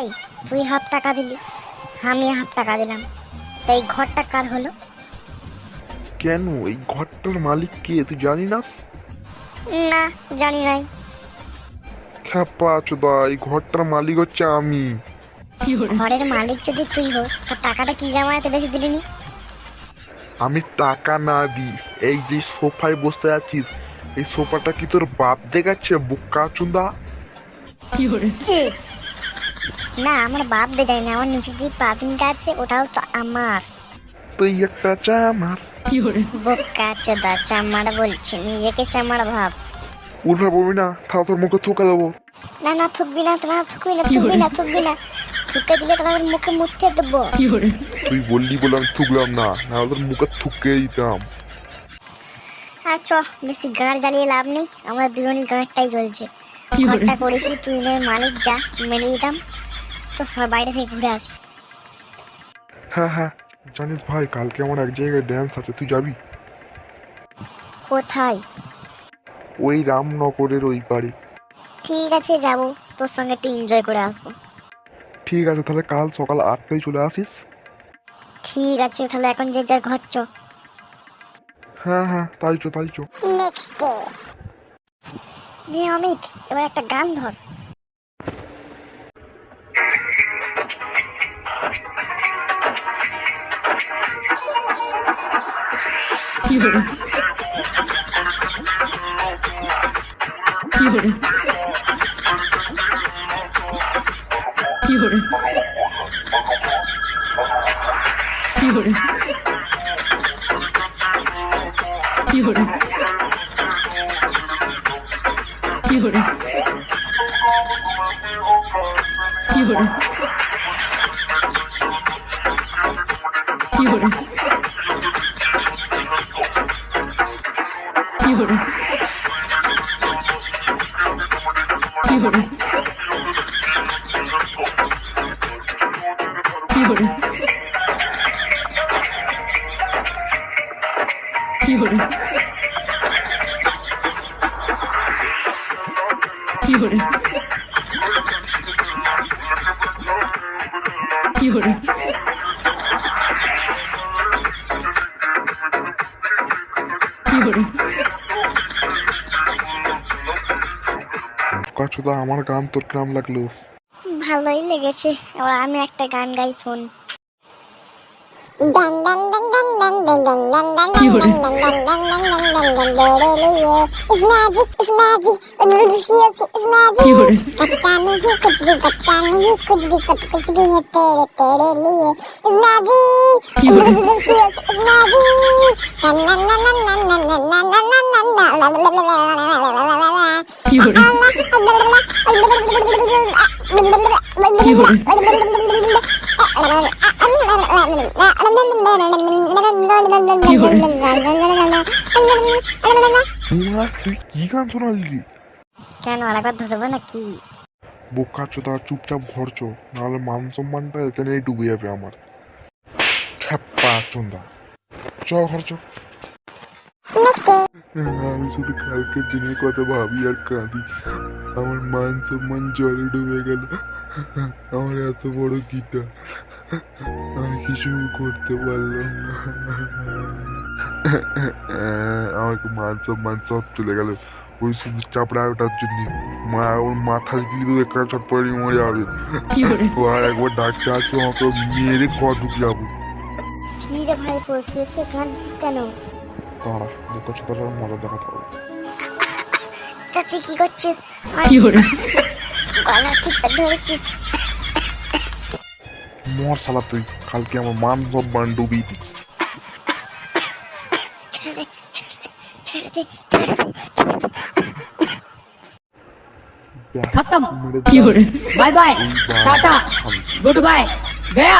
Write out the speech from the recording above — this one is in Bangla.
ভাই, তুই হাফ টাকা দিলি, আমি হাফ টাকা দিলাম, তাই ঘরটা কার হলো? কেন, এই ঘরটার মালিক কে তুই জানি না? না, জানি নাই। খ্যাপা চোদা, এই ঘরটার মালিক হচ্ছে আমি। ঘরের মালিক যদি তুই হোস, তা টাকাটা কি জামায়াতে বেশি দিলিনি? আমি টাকা না দিই, এই যে সোফায় বসে আছিস, এই সোফাটা কি তোর বাপ দেখাচ্ছে বুক্কা চুদা? না, আমার বাপ দে যায় না, আমার নিচে যে পাতিনটা আছে ওটাও তো আমার। তুই একটা চামার। বোকা চোদা, চামার বলছি, নিজেকে চামার ভাব। উল্টা বলবি না, তাহলে তোর মুখে থুকা দেবো। না না, থুকবি না, তোমার থুকবি না, থুকবি না, থুকবি না, থুকে দিলে তোমার মুখে মুখতে দেবো। তুই বললি বলে আমি থুকলাম না, না তোর মুখে থুকে দিতাম। আর চ, বেশি গাঁড় জ্বালিয়ে লাভ নেই, আমার দুজনই গাঁড়টাই জ্বলছে। ঘরটা করেছি, তুই নে মালিক, যা মেরে দিতাম। চ, বাইরে থেকে ঘুরে আসি। হ্যাঁ হ্যাঁ, জানিস ভাই, কালকে আমার এক জায়গায় ড্যান্স আছে, তুই যাবি? কোথায়? ওই রামনগরের ওই পারে। ঠিক আছে, যাবো, তোর সঙ্গে একটু এনজয় করে আসবো। ঠিক আছে, তাহলে কাল সকাল 8টায় চলে আসিস। ঠিক আছে, তাহলে এখন যে যার ঘর চ। হ্যাঁ হ্যাঁ, তাই চো তাই চো। Next day. অমিত, এবার একটা গান ধর। কাছুদা, আমার গান তোর কেমন লাগলো? ভালোই লেগেছে, এবার আমি একটা গান গাই, শোন। कच्चा नहीं कुछ भी, बच्चा नहीं कुछ भी, सब कुछ भी है तेरे तेरे लिए। তুই কি গান শোনালি? কেন, আরেকবার ধরবো নাকি? বোকা চোদা, চুপচাপ ঘর চো, নাহলে মান সম্মানটা এখানেই ডুবে যাবে আমার। খ্যাপা চোদা, চ ঘর চো। আমি শুধু কালকের দিনের কথা ভাবি আর কাঁদি। আমার মান সম্মান জলে ডুবে গেল। আমার এত বড় গিটার, আমি কিছু করতে পারলাম না। আমাকে মান সম্মান সব চলে গেল ওই শুধু চাপড়ায় ওঠার জন্য। মা ওর মাথায় দিয়ে দেবো, একটা চটপড়ি মরে যাবে। ও আর একবার ডাকতে আসবো, আমাকে মেরে ঘর ঢুকে যাবো। কি রে ভাই, শুয়েছে, কাঁদছিস কেন? দাঁড়া, বোকা চোদাটার মজা দেখাতে হবে। তুই কি করছিস? গলা ঠিক ধরেছিস। মর শালা তুই, কালকে আমার মান সম্মান ডুবিয়ে দিস। खत्म। Bye bye, tata, good bye, गया।